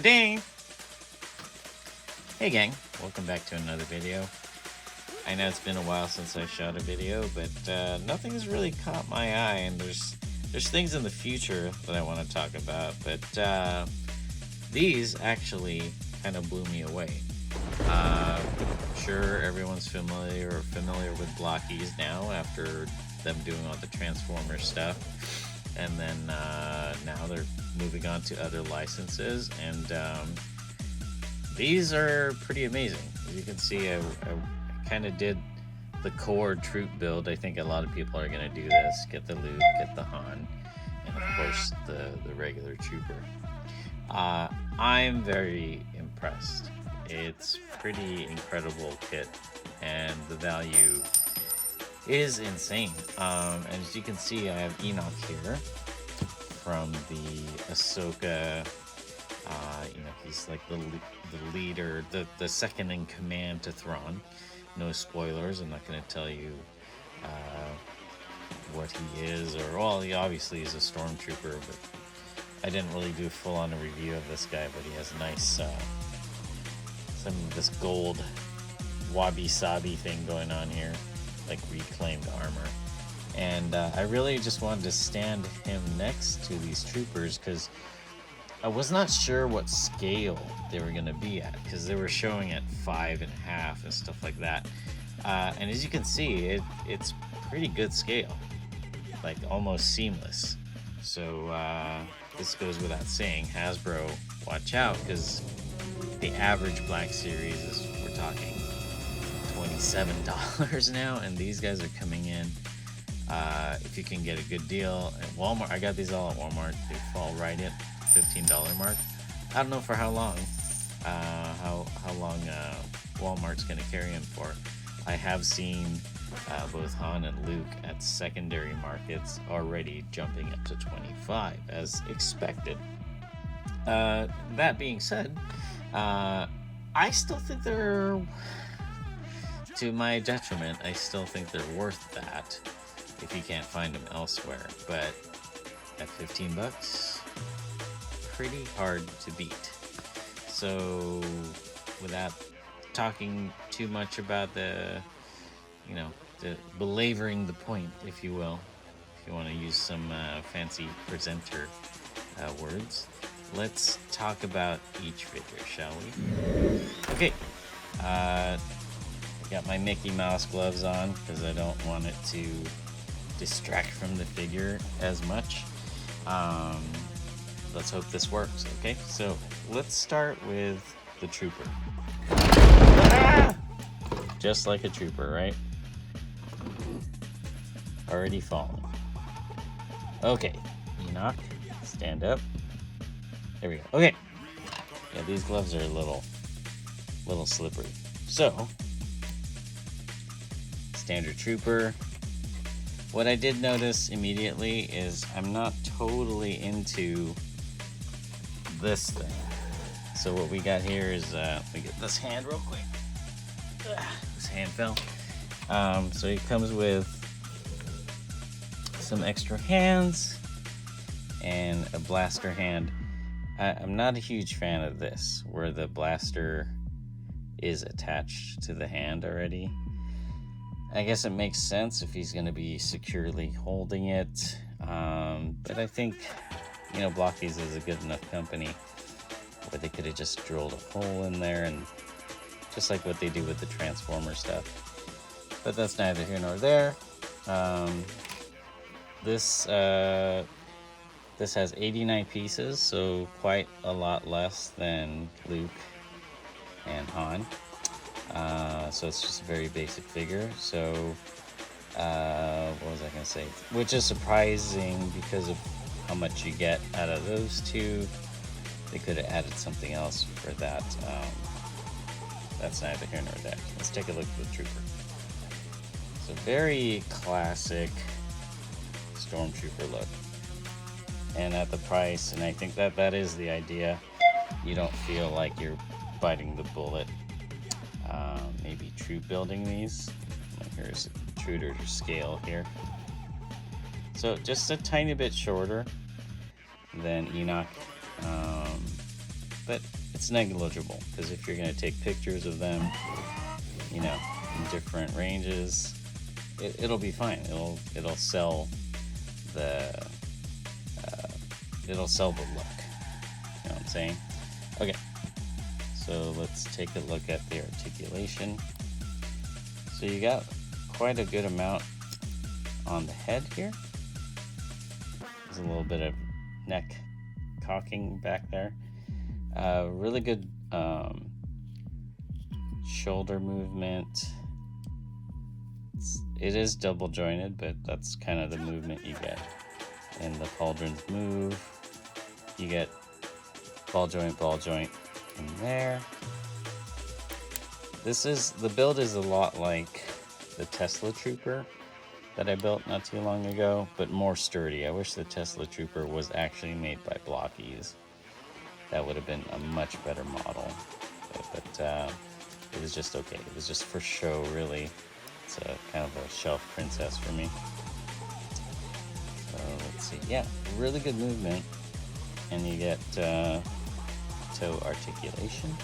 ding! Hey gang, welcome back to another video. I know it's been a while since I shot a video, but nothing has really caught my eye, and there's things in the future that I want to talk about, but these actually kind of blew me away. Sure, everyone's familiar with Blokees now after them doing all the Transformer stuff, and then now they're moving on to other licenses, and these are pretty amazing. As you can see, I kind of did the core troop build. I think a lot of people are going to do this. Get the Luke, get the Han, and of course the regular trooper. I'm very impressed. It's pretty incredible kit, and the value is insane. And as you can see, I have Enoch here from the Ahsoka. He's like the leader, the second in command to Thrawn. No spoilers. I'm not going to tell you what he is, or well, he obviously is a stormtrooper, but I didn't really do a full-on review of this guy. But he has a nice some of this gold wabi-sabi thing going on here, like reclaimed armor. And I really just wanted to stand him next to these troopers because I was not sure what scale they were going to be at, because they were showing at 5.5 and stuff like that. And as you can see, it's pretty good scale, like almost seamless. So this goes without saying, Hasbro, watch out, because the average Black Series is, we're talking $27 now, and these guys are coming in. If you can get a good deal at Walmart, I got these all at Walmart. They fall right at $15 mark. I don't know for how long. How long Walmart's going to carry them for. I have seen both Han and Luke at secondary markets already jumping up to 25 as expected. That being said, I still think they're, to my detriment, I still think they're worth that if you can't find them elsewhere. But at 15 bucks, pretty hard to beat. So without talking too much about the belaboring the point, if you will, if you want to use some fancy presenter words, let's talk about each figure, shall we? Okay, I got my Mickey Mouse gloves on because I don't want it to distract from the figure as much. Let's hope this works. Okay, so let's start with the trooper. Just like a trooper, right? Already falling. Okay, Enoch, stand up. There we go. Okay. Yeah, these gloves are a little slippery. So, standard trooper. What I did notice immediately is I'm not totally into this thing. So what we got here is, let me get this hand real quick. This hand fell. So it comes with some extra hands and a blaster hand. I'm not a huge fan of this, where the blaster is attached to the hand already. I guess it makes sense if he's going to be securely holding it. But I think, Blokees is a good enough company where they could have just drilled a hole in there, and just like what they do with the Transformer stuff. But that's neither here nor there. This has 89 pieces, so quite a lot less than Luke and Han. So it's just a very basic figure. So what was I going to say? Which is surprising because of how much you get out of those two. They could have added something else for that. That's neither here nor there. Let's take a look at the trooper. It's a very classic stormtrooper look. And at the price, and I think that is the idea. You don't feel like you're biting the bullet. Maybe troop building these. Here's a true to scale here. So just a tiny bit shorter than Enoch. but it's negligible because if you're going to take pictures of them, you know, in different ranges, it'll be fine. It'll sell the it'll sell the look. You know what I'm saying? Okay, so let's take a look at the articulation. So you got quite a good amount on the head here. There's a little bit of neck cocking back there. Really good shoulder movement. It is double jointed, but that's kind of the movement you get in the pauldrons move. You get ball joint in there. The build is a lot like the Tesla Trooper that I built not too long ago, but more sturdy. I wish the Tesla Trooper was actually made by Blokees. That would have been a much better model, but it was just okay. It was just for show, really. It's a kind of a shelf princess for me. So let's see. Yeah, really good movement, and you get toe articulation,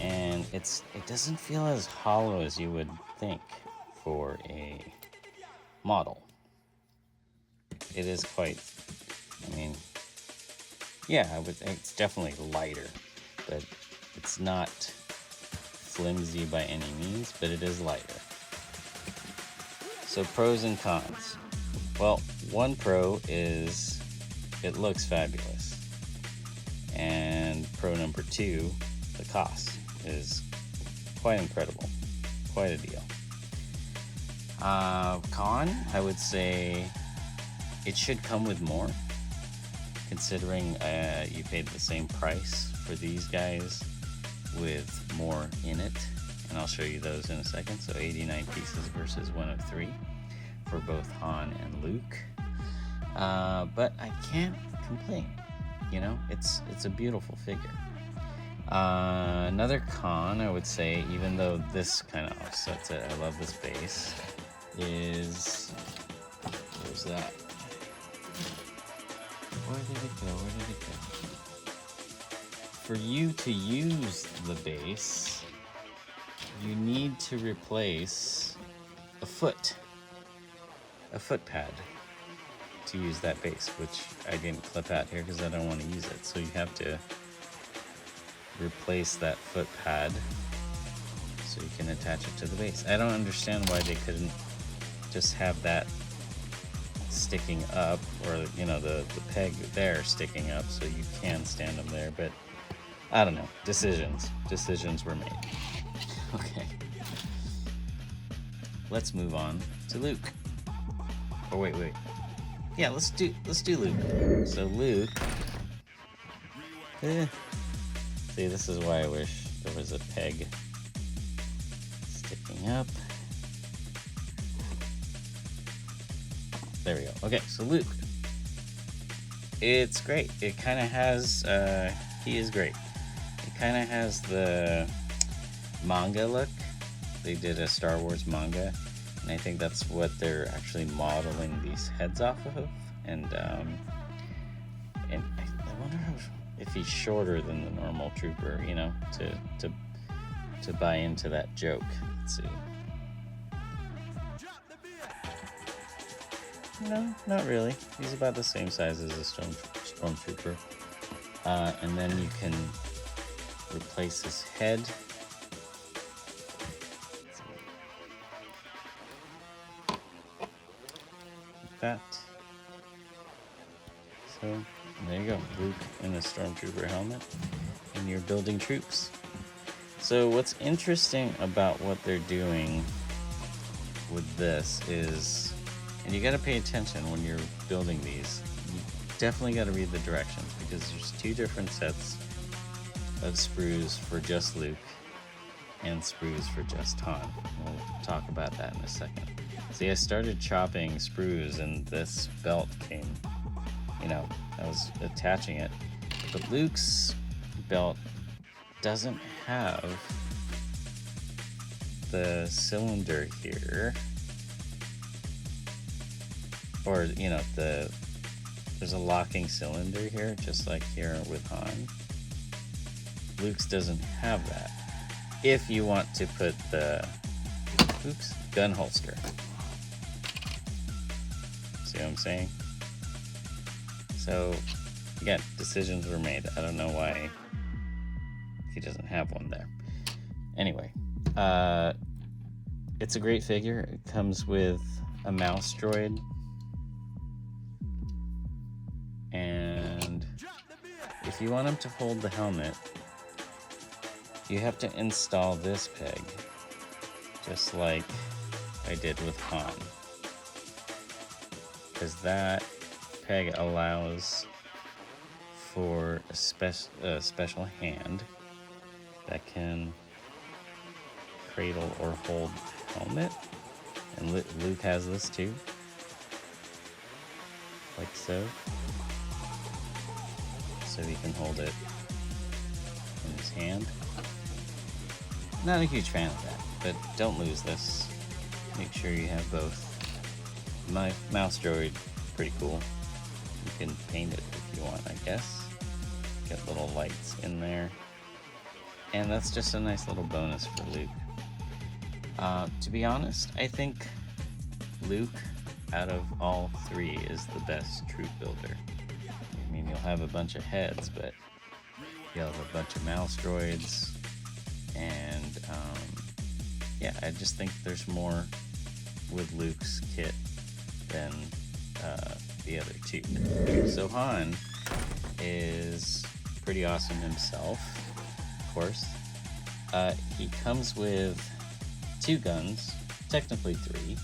and it doesn't feel as hollow as you would think for a model. It is quite, I mean, yeah, it's definitely lighter, but it's not flimsy by any means, but it is lighter. So pros and cons. Well, one pro is it looks fabulous. And pro number 2, the cost is quite incredible. Quite a deal. Con, I would say it should come with more, considering you paid the same price for these guys with more in it, and I'll show you those in a second. So 89 pieces versus 103 for both Han and Luke, but I can't complain. You know, it's a beautiful figure. Another con, I would say, even though this kind of offsets it, I love this base, is, where's that? Where did it go? For you to use the base, you need to replace a foot pad to use that base, which I didn't clip out here because I don't want to use it. So you have to replace that foot pad so you can attach it to the base. I don't understand why they couldn't just have that sticking up, or you know, the peg there sticking up so you can stand them there, but I don't know. Decisions were made. Okay, let's move on to Luke. Oh wait, yeah, let's do Luke. So Luke, see, this is why I wish there was a peg sticking up. There we go. Okay, so Luke, it's great. It kind of has, he is great. It kind of has the manga look. They did a Star Wars manga, and I think that's what they're actually modeling these heads off of. And I wonder if he's shorter than the normal trooper, you know, to buy into that joke. Let's see. No, not really. He's about the same size as a stormtrooper. And then you can replace his head. Like that. So there you go, Luke in a stormtrooper helmet, and you're building troops. So what's interesting about what they're doing with this is, and you got to pay attention when you're building these, you definitely got to read the directions, because there's 2 different sets of sprues for just Luke and sprues for just Han. We'll talk about that in a second. See, I started chopping sprues and this belt came, you know, I was attaching it, but Luke's belt doesn't have the cylinder here, or you know, the there's a locking cylinder here, just like here with Han. Luke's doesn't have that. If you want to put the gun holster. See what I'm saying? So again, decisions were made. I don't know why he doesn't have one there. Anyway, it's a great figure. It comes with a mouse droid, and if you want him to hold the helmet, you have to install this peg, just like I did with Han, because that peg allows for a special hand that can cradle or hold helmet, and Luke has this too, like so he can hold it in his hand. Not a huge fan of that, but don't lose this. Make sure you have both. My mouse droid, pretty cool. You can paint it if you want, I guess. Get little lights in there. And that's just a nice little bonus for Luke. To be honest, I think Luke, out of all three, is the best troop builder. I mean, you'll have a bunch of heads, but you'll have a bunch of mouse droids, and yeah, I just think there's more with Luke's kit than the other two. So Han is pretty awesome himself, of course. He comes with 2 guns, technically 3,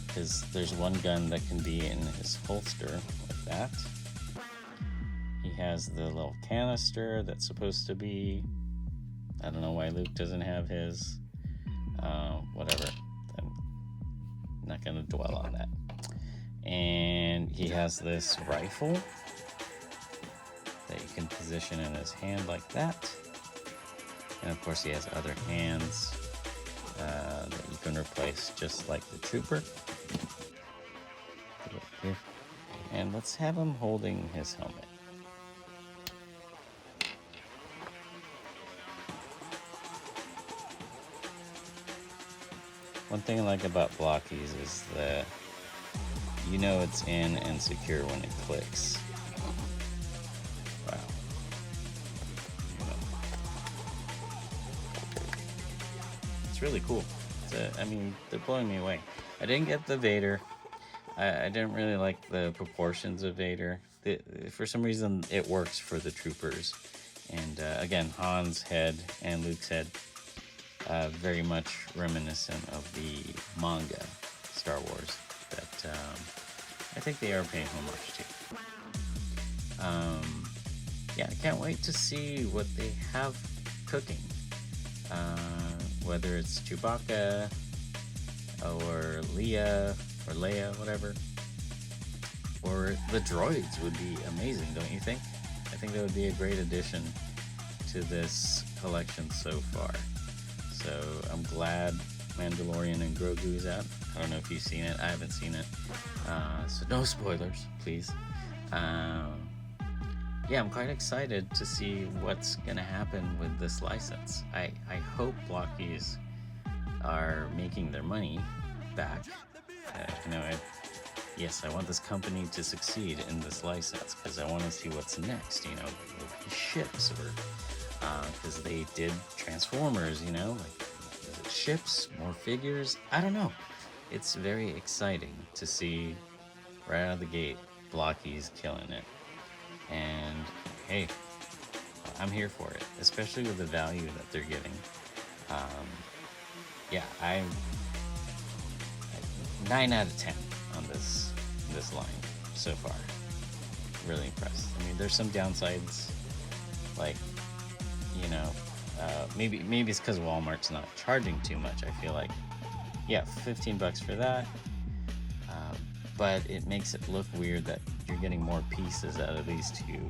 because there's one gun that can be in his holster like that. He has the little canister that's supposed to be, I don't know why Luke doesn't have his, whatever, I'm not going to dwell on that. And he has this rifle that you can position in his hand like that. And of course he has other hands that you can replace just like the trooper. Put it here. And let's have him holding his helmet. One thing I like about Blokees is that you know it's in and secure when it clicks. Wow. It's really cool. I mean, they're blowing me away. I didn't get the Vader. I didn't really like the proportions of Vader. For some reason, it works for the troopers. And again, Han's head and Luke's head, very much reminiscent of the manga Star Wars that I think they are paying homage to. Yeah, I can't wait to see what they have cooking. Whether it's Chewbacca or Leia, whatever. Or the droids would be amazing, don't you think? I think that would be a great addition to this collection so far. So I'm glad Mandalorian and Grogu's out. I don't know if you've seen it. I haven't seen it. So no spoilers, please. Yeah, I'm quite excited to see what's going to happen with this license. I hope Blokees are making their money back. Yes, I want this company to succeed in this license because I want to see what's next, with ships, or because they did Transformers, like, is it ships, more figures? I don't know. It's very exciting to see right out of the gate Blokees killing it. And hey, I'm here for it, especially with the value that they're giving. Yeah, I'm 9 out of 10 on this line so far. Really impressed. I mean, there's some downsides, like, maybe it's because Walmart's not charging too much. I feel like, yeah, $15 for that. But it makes it look weird that you're getting more pieces out of these two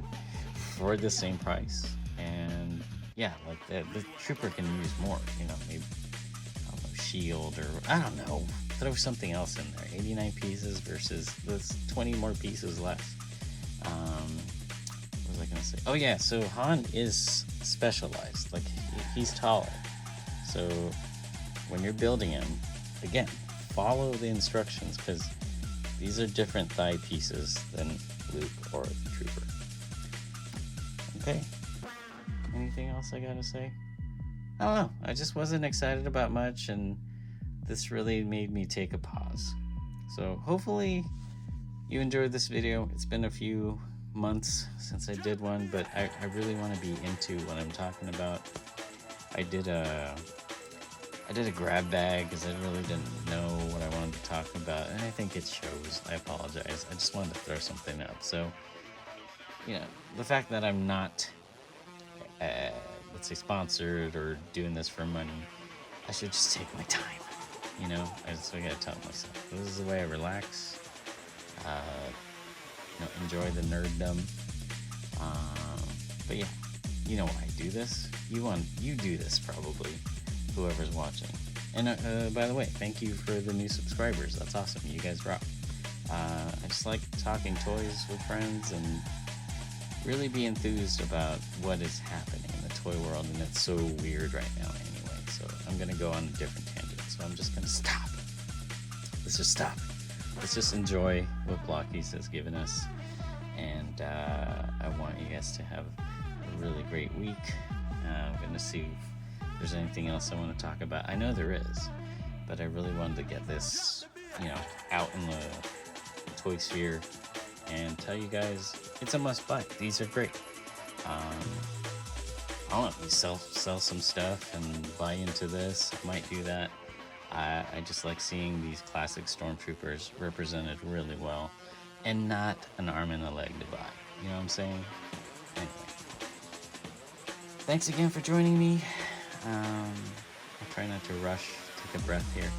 for the same price. And yeah, like the trooper can use more, maybe, I don't know, shield, or I don't know. throw something else in there. 89 pieces versus this 20 more pieces less. What was I gonna say? Oh yeah, so Han is specialized. Like he's taller. So when you're building him, again, follow the instructions because these are different thigh pieces than Luke or the Trooper. Okay. Anything else I gotta say? I don't know. I just wasn't excited about much, and this really made me take a pause. So hopefully you enjoyed this video. It's been a few months since I did one, but I really want to be into what I'm talking about. I did a grab bag because I really didn't know what I wanted to talk about, and I think it shows. I apologize. I just wanted to throw something up. So, you know, the fact that I'm not, let's say, sponsored or doing this for money, I should just take my time. You know, I gotta tell myself this is the way I relax. You know, enjoy the nerddom. But yeah, you know why I do this. You do this probably. Whoever's watching. And by the way, thank you for the new subscribers. That's awesome. You guys rock. I just like talking toys with friends and really be enthused about what is happening in the toy world, and it's so weird right now anyway. So I'm gonna go on a different tangent. So I'm just gonna stop. Let's just stop. Let's just enjoy what Blokees has given us, and I want you guys to have a really great week. I'm gonna see if there's anything else I want to talk about. I know there is, but I really wanted to get this, you know, out in the toy sphere and tell you guys it's a must buy. These are great. I want to sell some stuff and buy into this. I might do that. I just like seeing these classic stormtroopers represented really well, and not an arm and a leg to buy. You know what I'm saying? Anyway, thanks again for joining me. I'll try not to rush, take a breath here.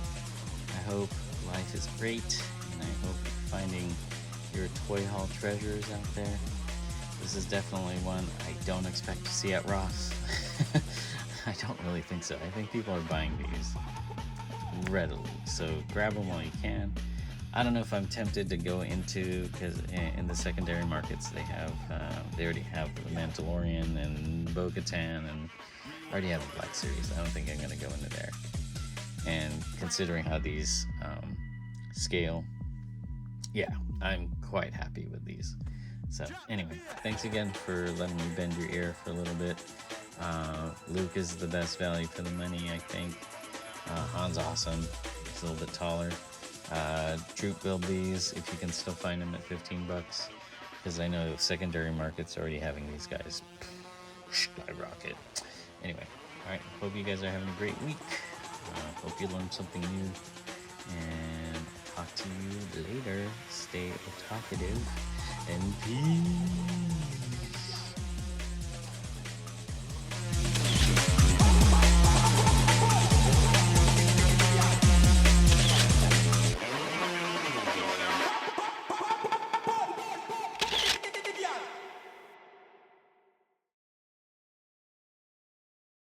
I hope life is great, and I hope you're finding your toy haul treasures out there. This is definitely one I don't expect to see at Ross. I don't really think so. I think people are buying these readily, so grab them while you can. I don't know if I'm tempted to go into, because in the secondary markets they already have the Mandalorian and Bo-Katan, and already have a Black Series. I don't think I'm going to go into there. And considering how these scale, yeah, I'm quite happy with these. So anyway, thanks again for letting me bend your ear for a little bit. Luke is the best value for the money, I think. Han's awesome. He's a little bit taller. Troop build these if you can still find them at $15, because I know secondary markets are already having these guys skyrocket. Anyway, alright, hope you guys are having a great week. Hope you learned something new, and I'll talk to you later. Stay otakutive and peace.